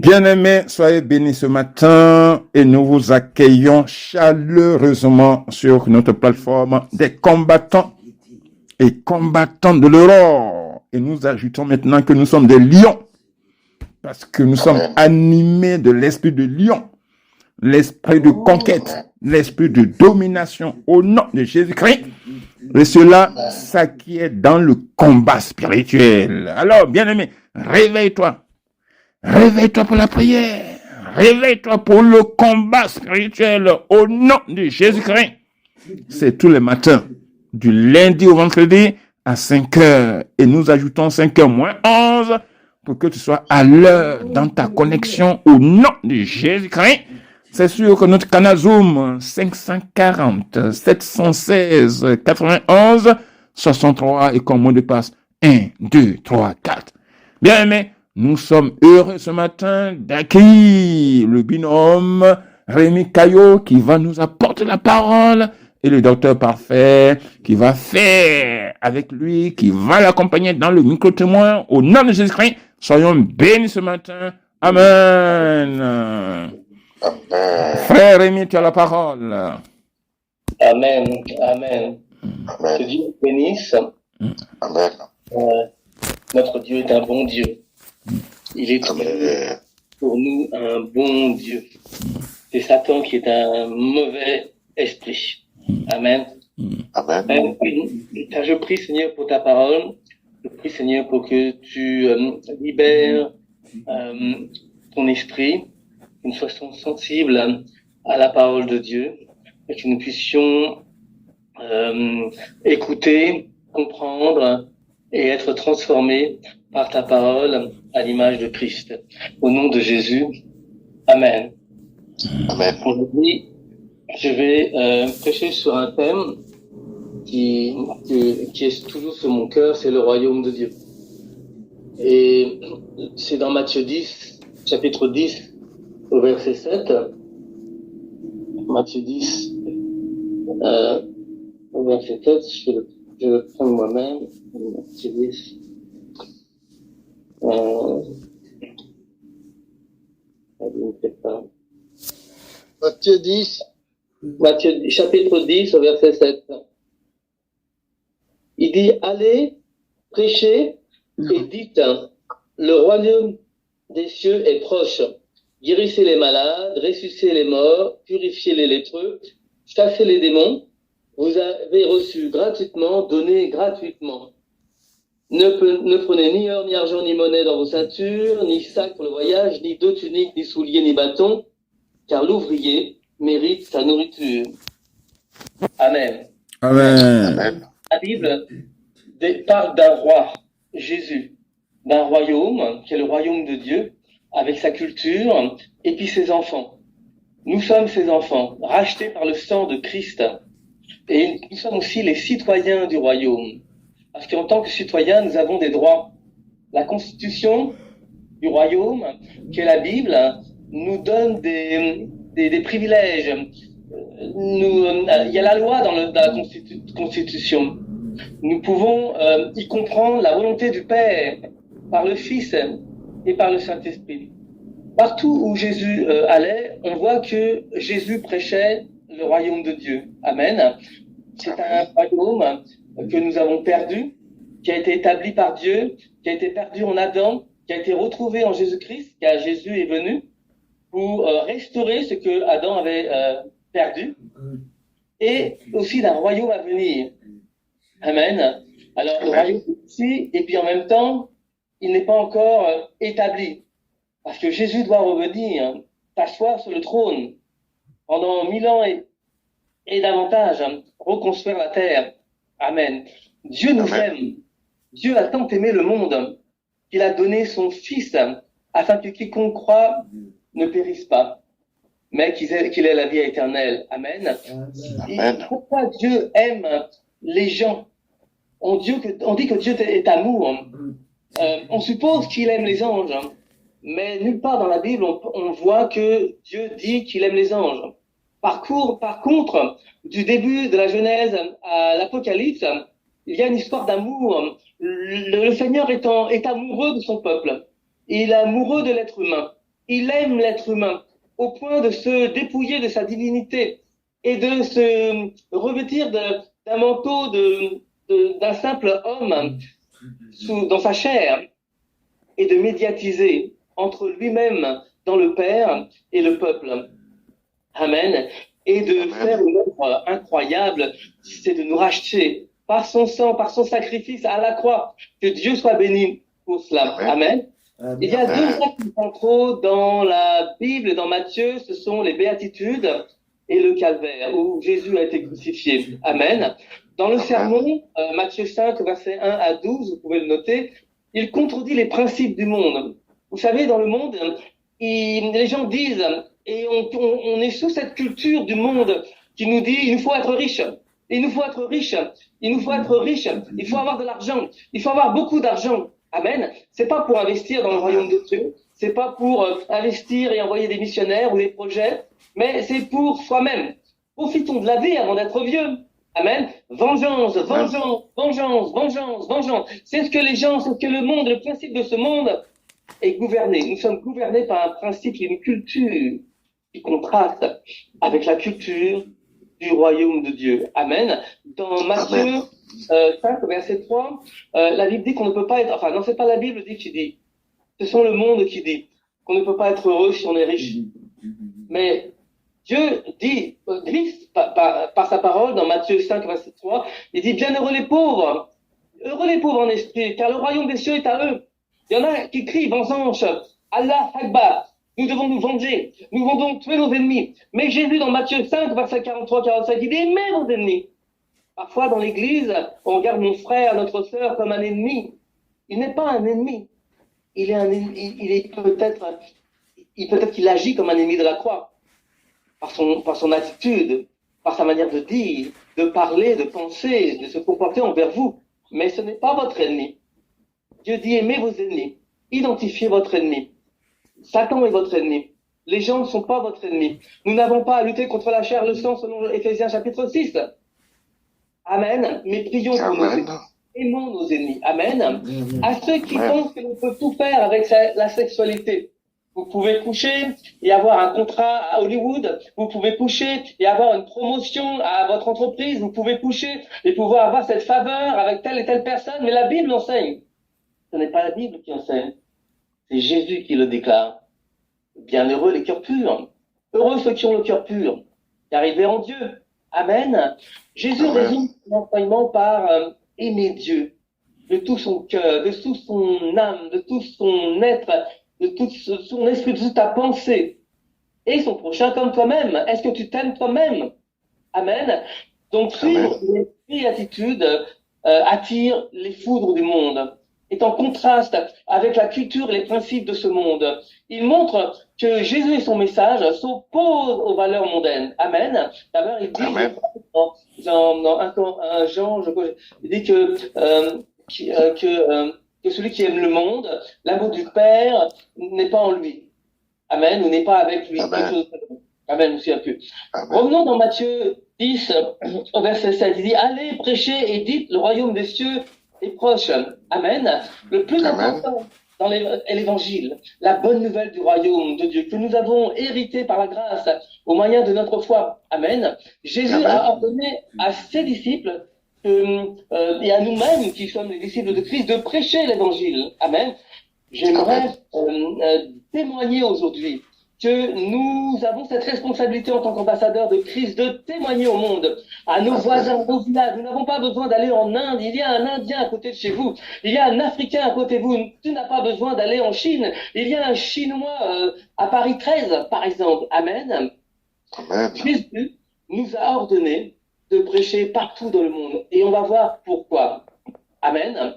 Bien-aimés, soyez bénis ce matin et nous vous accueillons chaleureusement sur notre plateforme des combattants et combattants de l'aurore. Et nous ajoutons maintenant que nous sommes des lions parce que nous sommes animés de l'esprit de lion, l'esprit de conquête, l'esprit de domination au nom de Jésus-Christ. Et cela s'acquiert dans le combat spirituel. Alors, bien-aimés, réveille-toi. Réveille-toi pour la prière. Réveille-toi pour le combat spirituel au nom de Jésus-Christ. C'est tous les matins, du lundi au vendredi à 5 heures. Et nous ajoutons 5 heures moins 11 pour que tu sois à l'heure dans ta connexion au nom de Jésus-Christ. C'est sûr que notre canal Zoom 540 716 91 63 et comme mot de passe 1, 2, 3, 4. Bien aimé, nous sommes heureux ce matin d'accueillir le binôme Rémi Caillot qui va nous apporter la parole et le docteur Parfait qui va faire avec lui, qui va l'accompagner dans le micro-témoin au nom de Jésus-Christ. Soyons bénis ce matin. Amen. Frère Rémi, tu as la parole. Amen. Amen. Que Dieu nous bénisse. Amen. Notre Dieu est un bon Dieu. Il est pour nous un bon Dieu. C'est Satan qui est un mauvais esprit. Amen. Amen. Je prie, Seigneur, pour ta parole. Je prie, Seigneur, pour que tu libères ton esprit, que nous soyons sensibles à la parole de Dieu, et que nous puissions écouter, comprendre et être transformés par ta parole à l'image de Christ. Au nom de Jésus, Amen. Amen. Aujourd'hui, je vais prêcher sur un thème qui est toujours sur mon cœur, c'est le royaume de Dieu. Et c'est dans Matthieu 10, chapitre 10, au verset 7. Matthieu 10, au verset 7, je vais le prendre moi-même. Matthieu 10. Matthieu 10. Matthieu, chapitre 10, au verset 7. Il dit, allez, prêchez et dites, le royaume des cieux est proche. Guérissez les malades, ressuscitez les morts, purifiez les lépreux, chassez les démons. Vous avez reçu gratuitement, donnez gratuitement. Ne prenez ni or, ni argent, ni monnaie dans vos ceintures, ni sac pour le voyage, ni deux tuniques, ni souliers, ni bâtons, car l'ouvrier mérite sa nourriture. Amen. Amen. La Bible parle d'un roi, Jésus, d'un royaume, qui est le royaume de Dieu, avec sa culture, et puis ses enfants. Nous sommes ses enfants, rachetés par le sang de Christ, et nous sommes aussi les citoyens du royaume. Parce qu'en tant que citoyens, nous avons des droits. La constitution du royaume, qui est la Bible, nous donne des privilèges. Il y a la loi dans la constitution. Nous pouvons y comprendre la volonté du Père par le Fils et par le Saint-Esprit. Partout où Jésus allait, on voit que Jésus prêchait le royaume de Dieu. Amen. C'est un royaume que nous avons perdu, qui a été établi par Dieu, qui a été perdu en Adam, qui a été retrouvé en Jésus-Christ, car Jésus est venu pour restaurer ce que Adam avait perdu, et aussi d'un royaume à venir. Amen. Alors, le royaume est ici, et puis en même temps, il n'est pas encore établi. Parce que Jésus doit revenir, s'asseoir sur le trône pendant 1000 ans et davantage, reconstruire la terre. Amen. Dieu nous aime. Dieu a tant aimé le monde qu'il a donné son Fils afin que quiconque croit ne périsse pas, mais qu'il ait la vie éternelle. Amen. Amen. Et pourquoi Dieu aime les gens? On dit que Dieu est amour. On suppose qu'il aime les anges, mais nulle part dans la Bible on voit que Dieu dit qu'il aime les anges. Par contre, du début de la Genèse à l'Apocalypse, il y a une histoire d'amour. Le Seigneur est amoureux de son peuple. Il est amoureux de l'être humain. il aime l'être humain au point de se dépouiller de sa divinité et de se revêtir d'un manteau d'un simple homme dans sa chair et de médiatiser entre lui-même dans le Père et le peuple. Amen. Et de faire une œuvre incroyable, c'est de nous racheter par son sang, par son sacrifice à la croix. Que Dieu soit béni pour cela. Amen. Il y a deux actes centraux dans la Bible, dans Matthieu, ce sont les béatitudes et le calvaire, où Jésus a été crucifié. Amen. Dans le sermon, Matthieu 5, versets 1 à 12, vous pouvez le noter, il contredit les principes du monde. Vous savez, dans le monde, les gens disent, et on est sous cette culture du monde qui nous dit, il nous faut être riche, il nous faut être riche, il nous faut être riche, il faut avoir de l'argent, il faut avoir beaucoup d'argent. Amen. C'est pas pour investir dans le royaume de Dieu, c'est pas pour investir et envoyer des missionnaires ou des projets, mais c'est pour soi-même. Profitons de la vie avant d'être vieux. Amen. Vengeance, vengeance, vengeance, vengeance, vengeance. C'est ce que les gens, c'est ce que le monde, le principe de ce monde est gouverné. Nous sommes gouvernés par un principe, une culture qui contraste avec la culture du royaume de Dieu. Amen. Dans Matthieu 5, verset 3, la Bible dit qu'on ne peut pas être, enfin non, c'est pas la Bible qui dit, ce sont le monde qui dit qu'on ne peut pas être heureux si on est riche. Mais Dieu dit, par sa parole, dans Matthieu 5, verset 3, il dit, bienheureux les pauvres en esprit, car le royaume des cieux est à eux. Il y en a qui crient, vengeance, Allah Akbar, nous devons nous venger, nous devons tuer nos ennemis. Mais Jésus, dans Matthieu 5, verset 43-45, il dit, aimez vos ennemis. Parfois, dans l'église, on regarde mon frère, notre sœur comme un ennemi. Il n'est pas un ennemi. Il est peut-être qu'il agit comme un ennemi de la croix. Par son attitude, par sa manière de dire, de parler, de penser, de se comporter envers vous. Mais ce n'est pas votre ennemi. Dieu dit, aimez vos ennemis. Identifiez votre ennemi. Satan est votre ennemi. Les gens ne sont pas votre ennemi. Nous n'avons pas à lutter contre la chair et le sang selon Éphésiens chapitre 6. Amen. Mais prions pour nos ennemis. Aimons nos ennemis. Amen. À ceux qui pensent que l'on peut tout faire avec la sexualité. Vous pouvez coucher et avoir un contrat à Hollywood. Vous pouvez coucher et avoir une promotion à votre entreprise. Vous pouvez coucher et pouvoir avoir cette faveur avec telle et telle personne. Mais la Bible enseigne. Ce n'est pas la Bible qui enseigne. C'est Jésus qui le déclare. Bienheureux les cœurs purs. Heureux ceux qui ont le cœur pur, car ils verront Dieu. Amen. Jésus résume son enseignement par aimer Dieu de tout son cœur, de toute son âme, de tout son être, de tout son esprit, de toute ta pensée. Et son prochain comme toi-même. Est-ce que tu t'aimes toi-même? Amen. Donc, suivre les attitudes attire les foudres du monde. Est en contraste avec la culture et les principes de ce monde. Il montre que Jésus et son message s'opposent aux valeurs mondaines. Amen. D'abord, il dit dans 1 Jean, il dit que celui qui aime le monde, l'amour du Père n'est pas en lui. Amen. Ou n'est pas avec lui. Amen. Amen. Aussi un peu. Revenons dans Matthieu 10, au verset 7. Il dit, allez prêcher et dites, le royaume des cieux est proche. Amen. Le plus important dans l'évangile, la bonne nouvelle du royaume de Dieu que nous avons hérité par la grâce au moyen de notre foi. Amen. Jésus a ordonné à ses disciples et à nous-mêmes qui sommes les disciples de Christ de prêcher l'évangile. Amen. J'aimerais témoigner aujourd'hui que nous avons cette responsabilité en tant qu'ambassadeurs de Christ de témoigner au monde, à nos voisins, nos villages. Nous n'avons pas besoin d'aller en Inde. Il y a un Indien à côté de chez vous. Il y a un Africain à côté de vous. Tu n'as pas besoin d'aller en Chine. Il y a un Chinois à Paris 13, par exemple. Amen. Jésus nous a ordonné de prêcher partout dans le monde. Et on va voir pourquoi. Amen.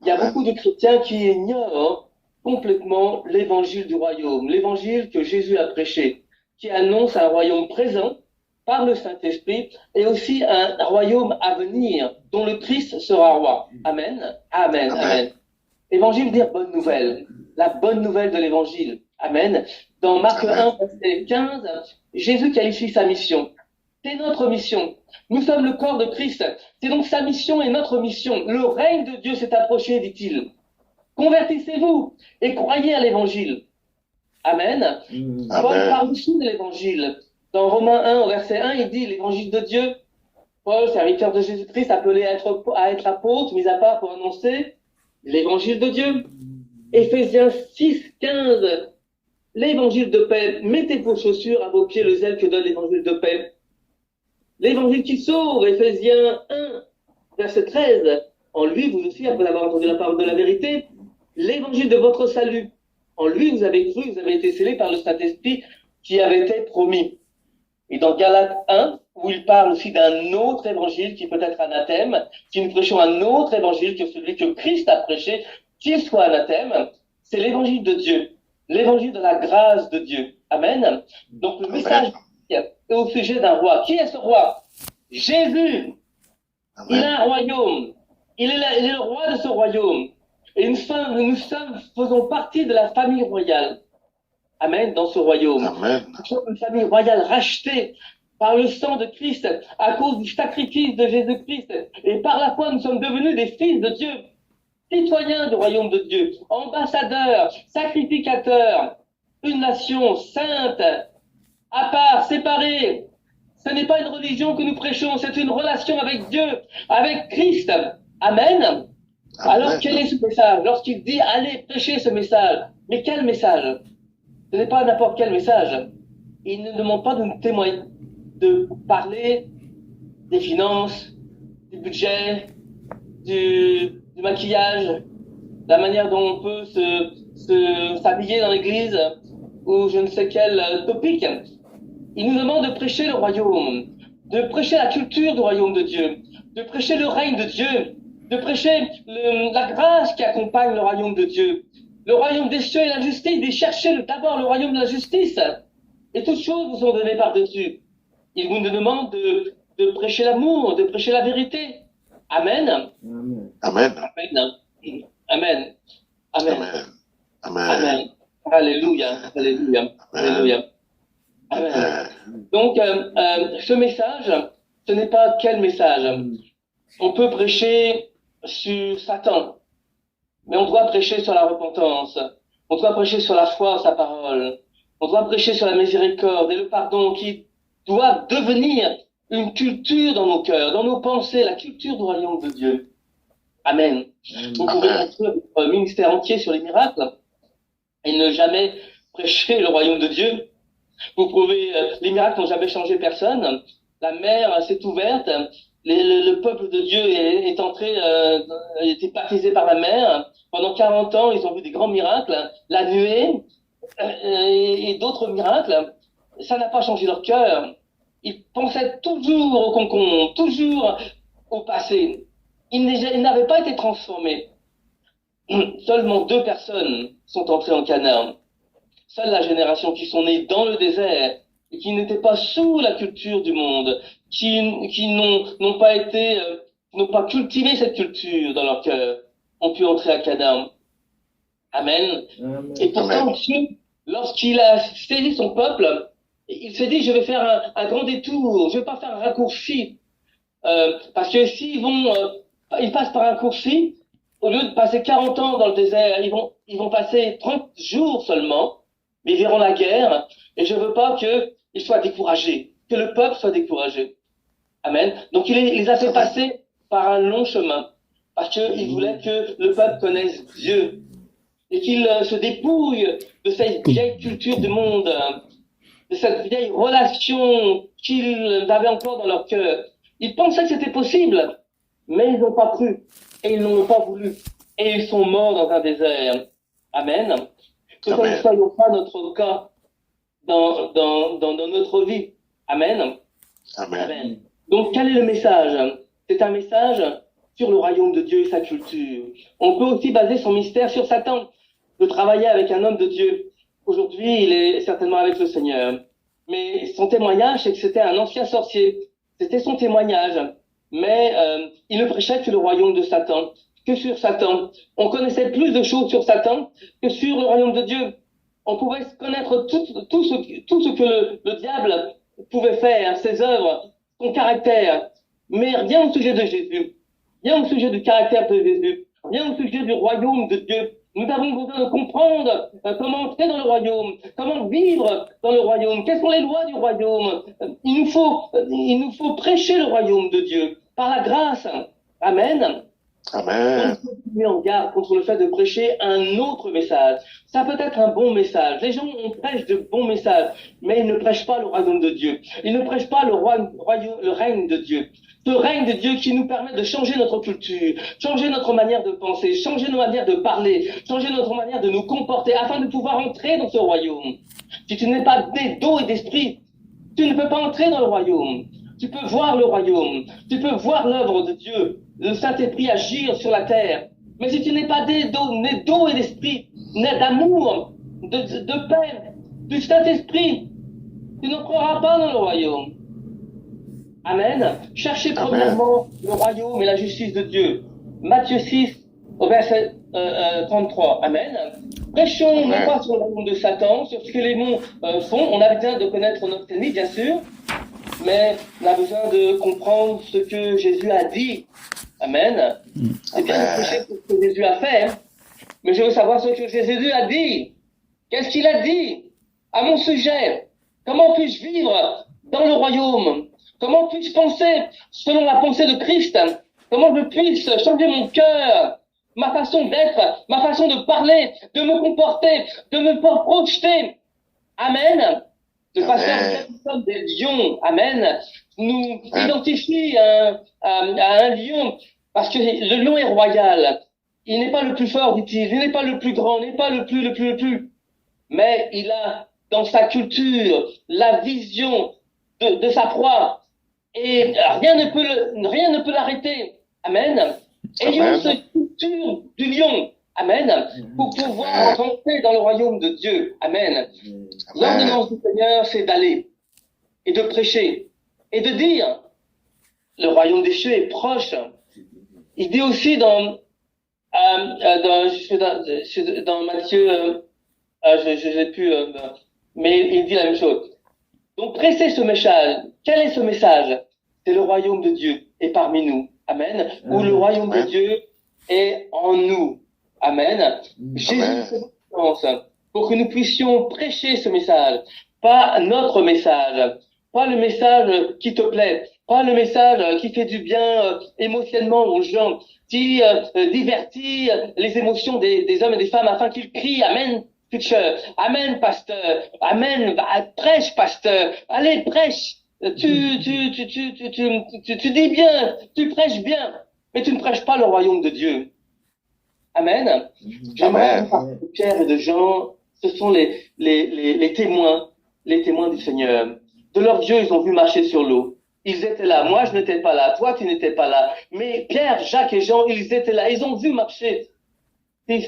Il y a beaucoup de chrétiens qui ignorent complètement l'évangile du royaume, l'évangile que Jésus a prêché, qui annonce un royaume présent par le Saint-Esprit et aussi un royaume à venir dont le Christ sera roi. Amen. Amen. Amen. Évangile veut dire bonne nouvelle, la bonne nouvelle de l'évangile. Amen. Dans Marc 1, verset 15, Jésus qualifie sa mission. C'est notre mission. Nous sommes le corps de Christ. C'est donc sa mission et notre mission. Le règne de Dieu s'est approché, dit-il. Convertissez-vous et croyez à l'évangile. Amen. Paul Amen. parle aussi de l'évangile. Dans Romains 1, au verset 1, il dit l'évangile de Dieu. Paul, serviteur de Jésus-Christ, appelé à être apôtre, mis à part pour annoncer l'évangile de Dieu. Éphésiens 6, 15, l'évangile de paix. Mettez vos chaussures à vos pieds le zèle que donne l'évangile de paix. L'évangile qui sauve, Éphésiens 1, verset 13. En lui, vous aussi, après avoir entendu la parole de la vérité, l'évangile de votre salut. En lui, vous avez cru, vous avez été scellés par le Saint-Esprit qui avait été promis. Et dans Galates 1, où il parle aussi d'un autre évangile qui peut être anathème, si nous prêchons un autre évangile que celui que Christ a prêché, qu'il soit anathème, c'est l'évangile de Dieu, l'évangile de la grâce de Dieu. Amen. Donc le message est au sujet d'un roi. Qui est ce roi? Jésus. Amen. Il a un royaume. Il est le roi de ce royaume. Et nous faisons partie de la famille royale. Amen, dans ce royaume. Amen. Nous sommes une famille royale rachetée par le sang de Christ, à cause du sacrifice de Jésus-Christ. Et par la foi, nous sommes devenus des fils de Dieu, citoyens du royaume de Dieu, ambassadeurs, sacrificateurs, une nation sainte, à part, séparée. Ce n'est pas une religion que nous prêchons, c'est une relation avec Dieu, avec Christ. Amen. Alors, quel est ce message? Lorsqu'il dit, allez prêcher ce message. Mais quel message? Ce n'est pas n'importe quel message. Il ne demande pas de nous témoigner, de parler des finances, du budget, du maquillage, la manière dont on peut s'habiller dans l'église, ou je ne sais quel topic. Il nous demande de prêcher le royaume, de prêcher la culture du royaume de Dieu, de prêcher le règne de Dieu, de prêcher la grâce qui accompagne le royaume de Dieu. Le royaume des cieux et la justice, de chercher d'abord le royaume de la justice. Et toutes choses vous sont données par-dessus. Il vous demande de prêcher l'amour, de prêcher la vérité. Amen. Amen. Amen. Amen. Amen. Amen. Amen. Alléluia. Alléluia. Alléluia. Amen. Donc, ce message, ce n'est pas quel message. On peut prêcher sur Satan, mais on doit prêcher sur la repentance. On doit prêcher sur la foi en sa parole. On doit prêcher sur la miséricorde et le pardon qui doit devenir une culture dans nos cœurs, dans nos pensées, la culture du royaume de Dieu. Amen. Vous pouvez construire votre ministère entier sur les miracles et ne jamais prêcher le royaume de Dieu. Vous pouvez, les miracles n'ont jamais changé personne. La mer s'est ouverte. Le peuple de Dieu est entré, a été baptisé par la mer. Pendant 40 ans, ils ont vu des grands miracles. La nuée et d'autres miracles. Ça n'a pas changé leur cœur. Ils pensaient toujours au concombre, toujours au passé. Ils n'avaient pas été transformés. Seulement 2 personnes sont entrées en Canaan. Seule la génération qui sont nées dans le désert et qui n'étaient pas sous la culture du monde, qui n'ont pas cultivé cette culture dans leur cœur, ont pu entrer à Canaan. Amen. Et pourtant, Dieu, lorsqu'il a saisi son peuple, il s'est dit, je vais faire un grand détour, je vais pas faire un raccourci, parce que ils passent par un raccourci, au lieu de passer 40 ans dans le désert, ils vont passer 30 jours seulement, mais ils verront la guerre, et je veux pas qu'ils soient découragés, que le peuple soit découragé. Amen. Donc il les a fait passer par un long chemin, parce qu'il voulait que le peuple connaisse Dieu, et qu'il se dépouille de cette vieille culture du monde, de cette vieille relation qu'ils avaient encore dans leur cœur. Ils pensaient que c'était possible, mais ils n'ont pas cru, et ils n'ont pas voulu, et ils sont morts dans un désert. Amen. Que ça ne soit pas notre cas dans notre vie. Amen. Amen. Amen. Donc, quel est le message? C'est un message sur le royaume de Dieu et sa culture. On peut aussi baser son mystère sur Satan. De travailler avec un homme de Dieu. Aujourd'hui, il est certainement avec le Seigneur. Mais son témoignage, c'est que c'était un ancien sorcier. C'était son témoignage. Mais il ne prêchait que le royaume de Satan, que sur Satan. On connaissait plus de choses sur Satan que sur le royaume de Dieu. On pouvait connaître tout ce que le diable pouvait faire, ses œuvres, son caractère. Mais rien au sujet de Jésus. Rien au sujet du caractère de Jésus. Rien au sujet du royaume de Dieu. Nous avons besoin de comprendre comment entrer dans le royaume, comment vivre dans le royaume, quelles sont les lois du royaume. Il nous faut prêcher le royaume de Dieu par la grâce. Amen. Amen. On peut mettre en garde contre le fait de prêcher un autre message. Ça peut être un bon message. Les gens, on prêche de bons messages, mais ils ne prêchent pas le royaume de Dieu. Ils ne prêchent pas le règne de Dieu. Ce règne de Dieu qui nous permet de changer notre culture, changer notre manière de penser, changer nos manières de parler, changer notre manière de nous comporter afin de pouvoir entrer dans ce royaume. Si tu n'es pas né d'eau et d'esprit, tu ne peux pas entrer dans le royaume. Tu peux voir le royaume. Tu peux voir l'œuvre de Dieu, le Saint-Esprit agir sur la terre. Mais si tu n'es pas né d'eau et d'esprit, né d'amour, de paix, du Saint-Esprit, tu n'entreras pas dans le royaume. Amen. Cherchez premièrement le royaume et la justice de Dieu. Matthieu 6, au verset 33. Amen. Prêchons non pas sur le royaume de Satan, sur ce que les monts font. On a besoin de connaître notre ennemi, bien sûr, mais on a besoin de comprendre ce que Jésus a dit. Amen. C'est bien de prêcher sur ce que Jésus a fait, mais je veux savoir ce que Jésus a dit. Qu'est-ce qu'il a dit à mon sujet? Comment puis-je vivre dans le royaume? Comment puis-je penser selon la pensée de Christ? Comment je puisse changer mon cœur, ma façon d'être, ma façon de parler, de me comporter, de me projeter? Amen. De façon à nous sommes des lions. Amen. Nous identifie à un lion parce que le lion est royal. Il n'est pas le plus fort, dit-il. Il n'est pas le plus grand, il n'est pas le plus. Mais il a dans sa culture la vision de sa proie. Et rien ne peut l'arrêter. Amen. Ayons cette culture du lion. Amen. Pour pouvoir rentrer dans le royaume de Dieu. Amen. L'ordonnance du Seigneur, c'est d'aller et de prêcher et de dire le royaume des cieux est proche. Il dit aussi dans Matthieu, je sais plus, mais il dit la même chose. Donc pressez ce message. Quel est ce message? C'est le royaume de Dieu est parmi nous. Amen. Ou le royaume de Dieu est en nous. Amen. Jésus fait confiance pour que nous puissions prêcher ce message. Pas notre message. Pas le message qui te plaît. Pas le message qui fait du bien émotionnellement aux gens. Qui divertit les émotions des hommes et des femmes afin qu'ils crient Amen. Amen, pasteur. Amen. Prêche, pasteur. Allez, prêche. Tu dis bien. Tu prêches bien. Mais tu ne prêches pas le royaume de Dieu. Amen. J'aimerais parler de Pierre et de Jean. Ce sont les témoins du Seigneur. De leur Dieu, ils ont vu marcher sur l'eau. Ils étaient là. Moi, je n'étais pas là. Toi, tu n'étais pas là. Mais Pierre, Jacques et Jean, ils étaient là. Ils ont vu marcher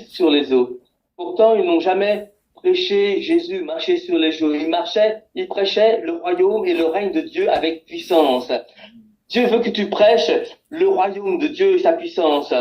sur les eaux. Pourtant, ils n'ont jamais prêché Jésus, marché sur les eaux. Ils prêchaient le royaume et le règne de Dieu avec puissance. Dieu veut que tu prêches le royaume de Dieu et sa puissance.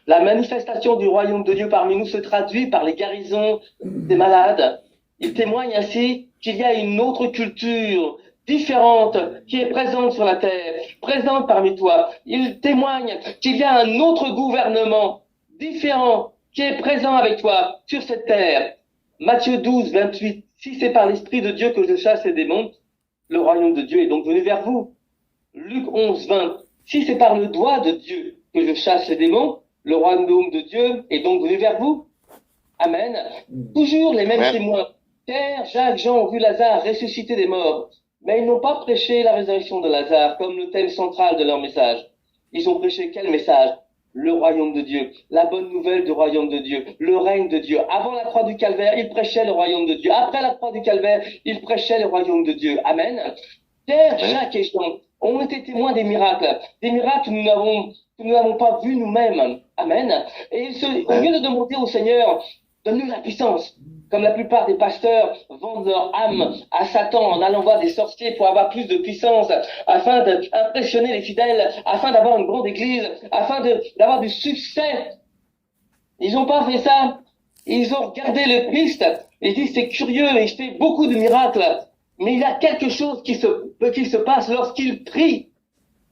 La manifestation du royaume de Dieu parmi nous se traduit par les guérisons des malades. Il témoigne ainsi qu'il y a une autre culture différente qui est présente sur la terre, présente parmi toi. Il témoigne qu'il y a un autre gouvernement différent qui est présent avec toi sur cette terre. Matthieu 12, 28. Si c'est par l'Esprit de Dieu que je chasse les démons, le royaume de Dieu est donc venu vers vous. Luc 11, 20. Si c'est par le doigt de Dieu que je chasse les démons, le royaume de Dieu est donc venu vers vous. Amen. Toujours les mêmes témoins. Pierre, Jacques, Jean ont vu Lazare ressusciter des morts, mais ils n'ont pas prêché la résurrection de Lazare comme le thème central de leur message. Ils ont prêché quel message? Le royaume de Dieu, la bonne nouvelle du royaume de Dieu, le règne de Dieu. Avant la croix du calvaire, ils prêchaient le royaume de Dieu. Après la croix du calvaire, ils prêchaient le royaume de Dieu. Amen. Pierre, Jacques et Jean ont été témoins des miracles que nous n'avons pas vus nous-mêmes. Amen. Et au lieu de demander au Seigneur, donne-nous la puissance, comme la plupart des pasteurs vendent leur âme à Satan en allant voir des sorciers pour avoir plus de puissance, afin d'impressionner les fidèles, afin d'avoir une grande église, afin d'avoir du succès. Ils n'ont pas fait ça. Ils ont regardé le Christ et disent c'est curieux, il fait beaucoup de miracles. Mais il y a quelque chose qui se passe lorsqu'il prie.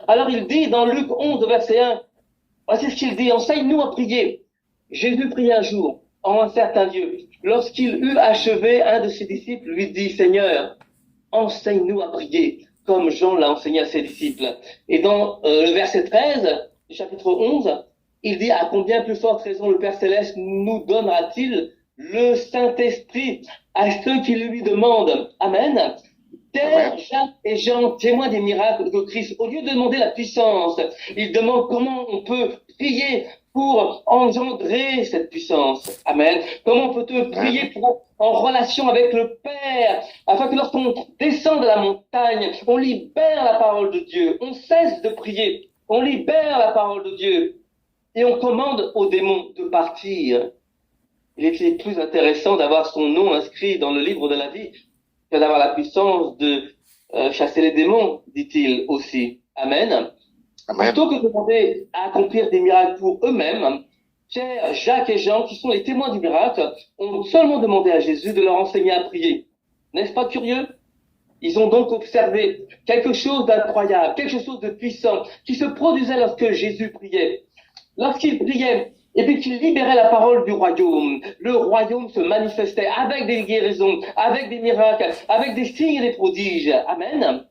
Alors il dit dans Luc 11, verset 1, voici ce qu'il dit, enseigne-nous à prier. Jésus priait un jour. en un certain lieu. Lorsqu'il eut achevé, un de ses disciples lui dit, Seigneur, enseigne-nous à prier, comme Jean l'a enseigné à ses disciples. Et dans le verset 13 du chapitre 11, il dit, à combien plus forte raison le Père Céleste nous donnera-t-il le Saint-Esprit à ceux qui le lui demandent. Amen. Pierre, Jacques et Jean, témoins des miracles de Christ, au lieu de demander la puissance, ils demandent comment on peut prier pour engendrer cette puissance. Amen. Comment on peut prier pour en relation avec le Père, afin que lorsqu'on descend de la montagne, on libère la parole de Dieu. On cesse de prier. On libère la parole de Dieu. Et on commande aux démons de partir. Il était plus intéressant d'avoir son nom inscrit dans le livre de la vie que d'avoir la puissance de chasser les démons, dit-il aussi. Amen. Amen. Plutôt que de demander à accomplir des miracles pour eux-mêmes, Pierre, Jacques et Jean, qui sont les témoins du miracle, ont seulement demandé à Jésus de leur enseigner à prier. N'est-ce pas curieux? Ils ont donc observé quelque chose d'incroyable, quelque chose de puissant, qui se produisait lorsque Jésus priait. Lorsqu'il priait, et puis qu'il libérait la parole du royaume, le royaume se manifestait avec des guérisons, avec des miracles, avec des signes et des prodiges. Amen.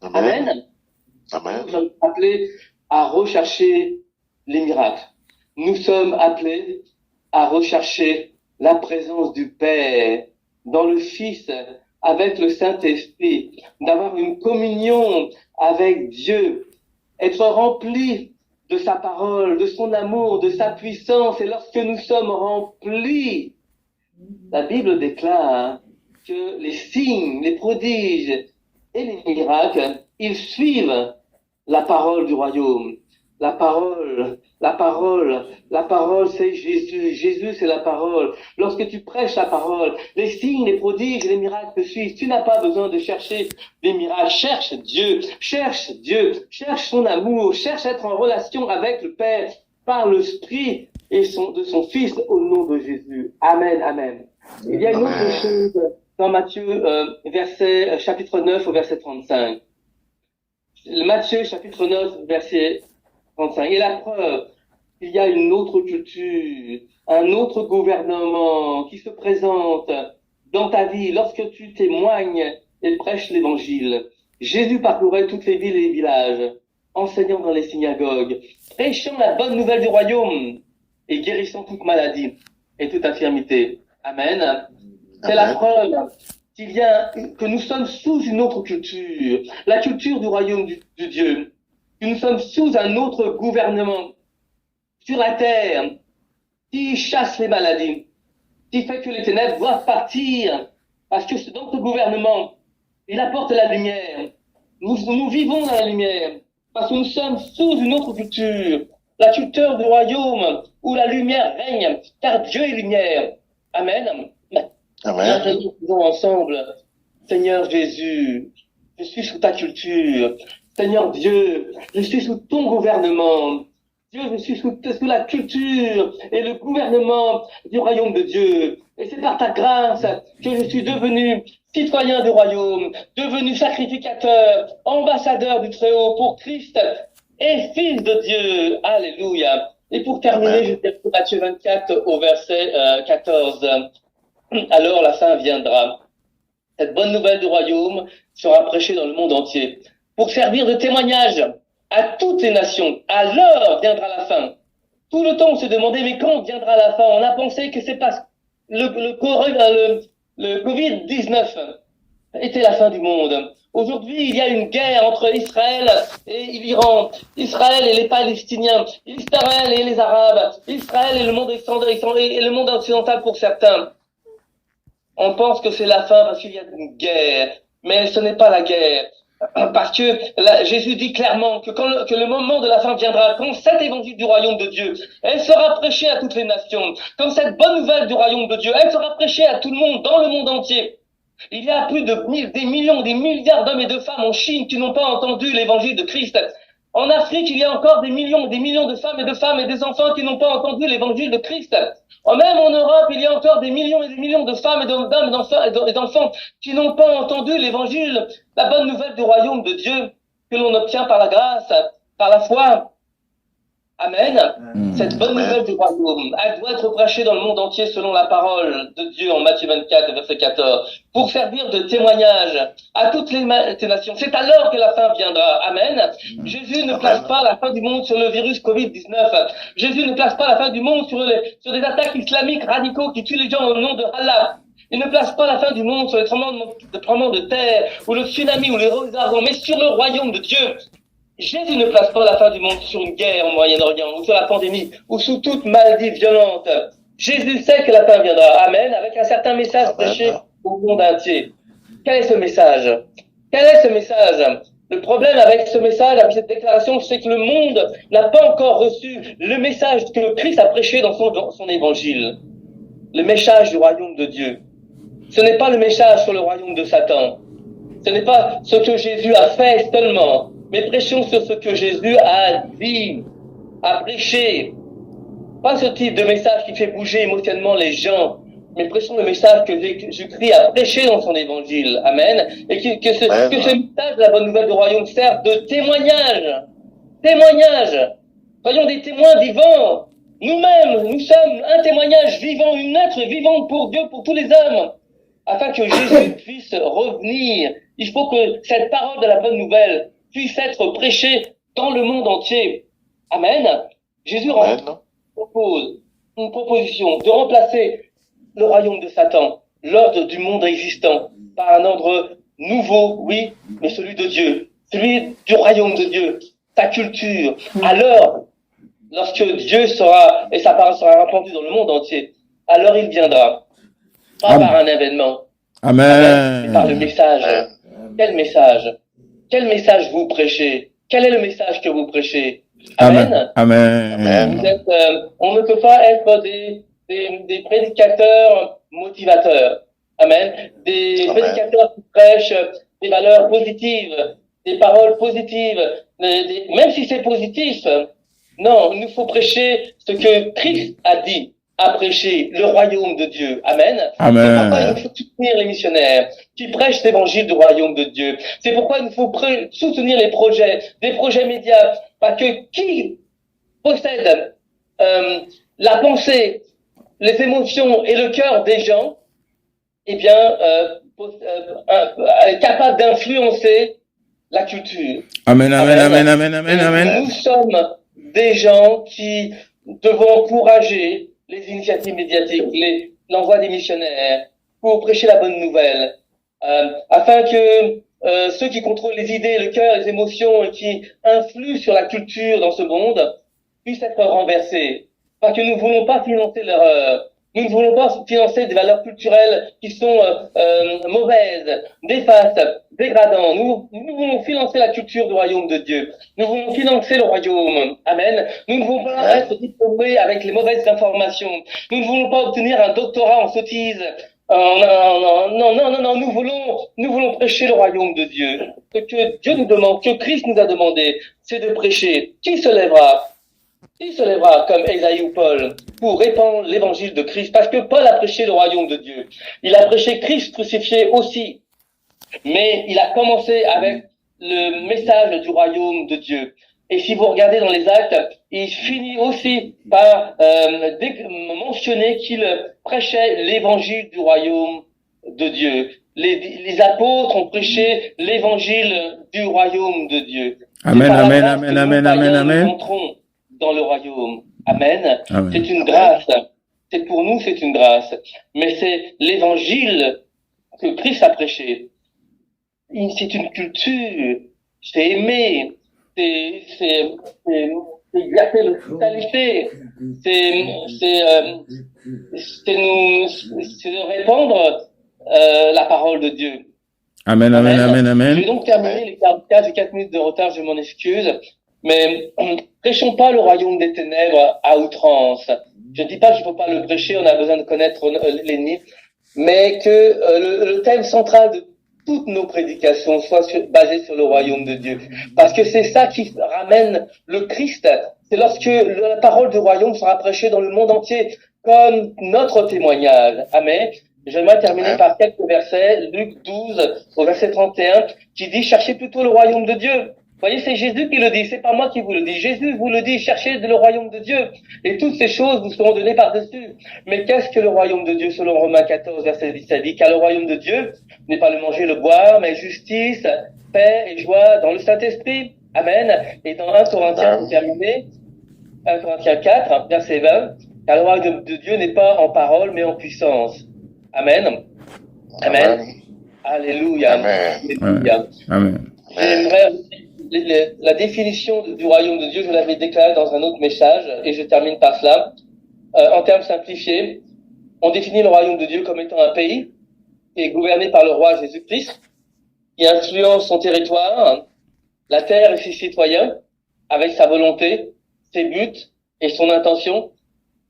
Amen. Amen. Nous sommes appelés à rechercher les miracles. Nous sommes appelés à rechercher la présence du Père dans le Fils, avec le Saint-Esprit, d'avoir une communion avec Dieu, être remplis de sa parole, de son amour, de sa puissance. Et lorsque nous sommes remplis, la Bible déclare que les signes, les prodiges et les miracles, ils suivent la parole du royaume. La parole, c'est Jésus. Jésus, c'est la parole. Lorsque tu prêches la parole, les signes, les prodiges, les miracles te suivent. Tu n'as pas besoin de chercher des miracles. Cherche Dieu, cherche son amour, cherche à être en relation avec le Père par l'Esprit et de son Fils au nom de Jésus. Amen, amen. Il y a une autre chose dans Matthieu, chapitre 9 au verset 35. Matthieu, chapitre 9, verset 35. Et la preuve, il y a une autre culture, un autre gouvernement qui se présente dans ta vie lorsque tu témoignes et prêches l'évangile. Jésus parcourait toutes les villes et les villages, enseignant dans les synagogues, prêchant la bonne nouvelle du royaume et guérissant toute maladie et toute infirmité. Amen. C'est la preuve que nous sommes sous une autre culture, la culture du royaume de Dieu. Que nous sommes sous un autre gouvernement sur la terre qui chasse les maladies, qui fait que les ténèbres doivent partir, parce que dans ce gouvernement, il apporte la lumière. Nous vivons dans la lumière, parce que nous sommes sous une autre culture, la culture du royaume, où la lumière règne, car Dieu est lumière. Amen. Amen. Nous disons ensemble, Seigneur Jésus, je suis sous ta culture. Seigneur Dieu, je suis sous ton gouvernement. Dieu, je suis sous la culture et le gouvernement du royaume de Dieu. Et c'est par ta grâce que je suis devenu citoyen du royaume, devenu sacrificateur, ambassadeur du Très-Haut pour Christ et fils de Dieu. Alléluia. Et pour terminer, je vais Matthieu 24 au verset 14. Alors la fin viendra. Cette bonne nouvelle du royaume sera prêchée dans le monde entier pour servir de témoignage à toutes les nations. Alors viendra la fin. Tout le temps on s'est demandé, mais quand viendra la fin? On a pensé que c'est parce le Covid-19 était la fin du monde. Aujourd'hui, il y a une guerre entre Israël et l'Iran, Israël et les Palestiniens, Israël et les Arabes, Israël et le monde occidental pour certains. On pense que c'est la fin parce qu'il y a une guerre, mais ce n'est pas la guerre. Parce que Jésus dit clairement que que le moment de la fin viendra, quand cet évangile du royaume de Dieu, elle sera prêchée à toutes les nations, quand cette bonne nouvelle du royaume de Dieu, elle sera prêchée à tout le monde, dans le monde entier. Il y a plus de des millions, des milliards d'hommes et de femmes en Chine qui n'ont pas entendu l'évangile de Christ. En Afrique, il y a encore des millions de femmes et des enfants qui n'ont pas entendu l'évangile de Christ. Même en Europe, il y a encore des millions et des millions de femmes et d'hommes et d'enfants qui n'ont pas entendu l'évangile, la bonne nouvelle du royaume de Dieu que l'on obtient par la grâce, par la foi. Amen. Cette bonne nouvelle du royaume, elle doit être prêchée dans le monde entier selon la parole de Dieu en Matthieu 24, verset 14, pour servir de témoignage à toutes les nations. C'est alors que la fin viendra. Amen. Jésus ne place pas la fin du monde sur le virus Covid-19. Jésus ne place pas la fin du monde sur des attaques islamiques radicaux qui tuent les gens au nom de Allah. Il ne place pas la fin du monde sur les tremblements de terre, ou le tsunami, ou les ouragans, mais sur le royaume de Dieu. Jésus ne place pas la fin du monde sur une guerre au Moyen-Orient, ou sur la pandémie, ou sous toute maladie violente. Jésus sait que la fin viendra. Amen. Avec un certain message prêché au monde entier. Quel est ce message? Quel est ce message? Le problème avec ce message, avec cette déclaration, c'est que le monde n'a pas encore reçu le message que Christ a prêché dans son évangile. Le message du royaume de Dieu. Ce n'est pas le message sur le royaume de Satan. Ce n'est pas ce que Jésus a fait seulement. Mais prêchons sur ce que Jésus a dit, a prêché. Pas ce type de message qui fait bouger émotionnellement les gens, mais prêchons le message que Jésus-Christ a prêché dans son évangile. Amen. Et que ce message de la bonne nouvelle du royaume serve de témoignage. Témoignage. Soyons des témoins vivants. Nous-mêmes, nous sommes un témoignage vivant, une être vivante pour Dieu, pour tous les hommes. Afin que Jésus puisse revenir, il faut que cette parole de la bonne nouvelle puisse être prêchée dans le monde entier. Amen. Jésus propose une proposition de remplacer le royaume de Satan, l'ordre du monde existant, par un ordre nouveau, oui, mais celui de Dieu, celui du royaume de Dieu, sa culture. Alors, lorsque Dieu sera, et sa parole sera répandue dans le monde entier, alors il viendra. Pas par un événement. Amen. Mais par le message. Quel message? Quel message vous prêchez? Quel est le message que vous prêchez? Amen. Amen. Vous êtes, on ne peut pas être des prédicateurs motivateurs. Amen. Des prédicateurs qui prêchent des valeurs positives, des paroles positives, même si c'est positif. Non, il nous faut prêcher ce que Christ a dit, a prêché, le royaume de Dieu. Amen. Amen. C'est pourquoi il nous faut soutenir les missionnaires qui prêchent l'évangile du royaume de Dieu. C'est pourquoi il nous faut soutenir des projets médias, parce que qui possède la pensée, les émotions et le cœur des gens, eh bien, est capable d'influencer la culture. Amen, amen, amen, amen, amen, amen. Nous sommes des gens qui devons encourager les initiatives médiatiques, l'envoi des missionnaires pour prêcher la bonne nouvelle, afin que ceux qui contrôlent les idées, le cœur, les émotions et qui influent sur la culture dans ce monde puissent être renversés. Parce que nous ne voulons pas financer l'erreur. Nous ne voulons pas financer des valeurs culturelles qui sont mauvaises, néfastes, dégradantes. Nous voulons financer la culture du royaume de Dieu. Nous voulons financer le royaume. Amen. Nous ne voulons pas être diplômés avec les mauvaises informations. Nous ne voulons pas obtenir un doctorat en sottise. Non. Nous voulons prêcher le royaume de Dieu. Ce que Dieu nous demande, que Christ nous a demandé, c'est de prêcher. Qui se lèvera? Il se lèvera comme Ésaïe ou Paul pour répandre l'évangile de Christ, parce que Paul a prêché le royaume de Dieu. Il a prêché Christ crucifié aussi, mais il a commencé avec le message du royaume de Dieu. Et si vous regardez dans les actes, il finit aussi par mentionner qu'il prêchait l'évangile du royaume de Dieu. Les apôtres ont prêché l'évangile du royaume de Dieu. Amen, amen, amen, amen, amen, amen. Dans le royaume. Amen. Amen. C'est une grâce. Pour nous, c'est une grâce. Mais c'est l'évangile que Christ a prêché. C'est une culture. C'est aimer. C'est exercer l'hospitalité. C'est de répandre la parole de Dieu. Amen, amen, amen, amen. Je vais donc terminer les 4 minutes de retard, je m'en excuse. Mais prêchons pas le royaume des ténèbres à outrance. Je ne dis pas qu'il ne faut pas le prêcher, on a besoin de connaître l'ennemi, mais que le thème central de toutes nos prédications soit basé sur le royaume de Dieu. Parce que c'est ça qui ramène le Christ. C'est lorsque la parole du royaume sera prêchée dans le monde entier comme notre témoignage. Amen. J'aimerais terminer par quelques versets. Luc 12 au verset 31 qui dit « Cherchez plutôt le royaume de Dieu ». voyez, c'est Jésus qui le dit, c'est pas moi qui vous le dis. Jésus vous le dit, cherchez le royaume de Dieu, et toutes ces choses vous seront données par-dessus. Mais qu'est-ce que le royaume de Dieu, selon Romains 14, verset 10, ça dit, car le royaume de Dieu n'est pas le manger, le boire, mais justice, paix et joie dans le Saint-Esprit. Amen. Et dans 1 Corinthiens, pour terminer, 1 Corinthiens 4, verset 20, car le royaume de Dieu n'est pas en parole, mais en puissance. Amen. Amen. Alléluia. Amen. Alléluia. Amen. J'aimerais la définition du royaume de Dieu, je l'avais déclaré dans un autre message, et je termine par cela. En termes simplifiés, on définit le royaume de Dieu comme étant un pays qui est gouverné par le roi Jésus-Christ, qui influence son territoire, la terre et ses citoyens, avec sa volonté, ses buts et son intention,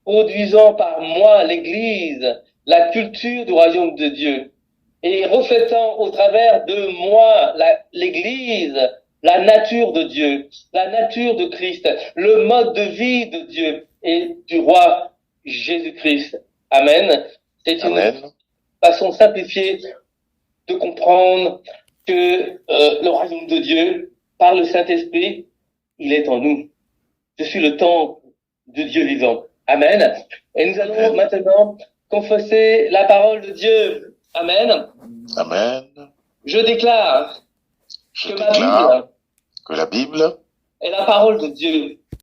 produisant par moi, l'Église, la culture du royaume de Dieu, et reflétant au travers de moi, l'Église, la nature de Dieu, la nature de Christ, le mode de vie de Dieu et du roi Jésus-Christ. Amen. C'est une façon simplifiée de comprendre que le royaume de Dieu, par le Saint-Esprit, il est en nous. Je suis le temple de Dieu vivant. Amen. Et nous allons maintenant confesser la parole de Dieu. Amen. Amen. Je déclare que la Bible est la parole de Dieu.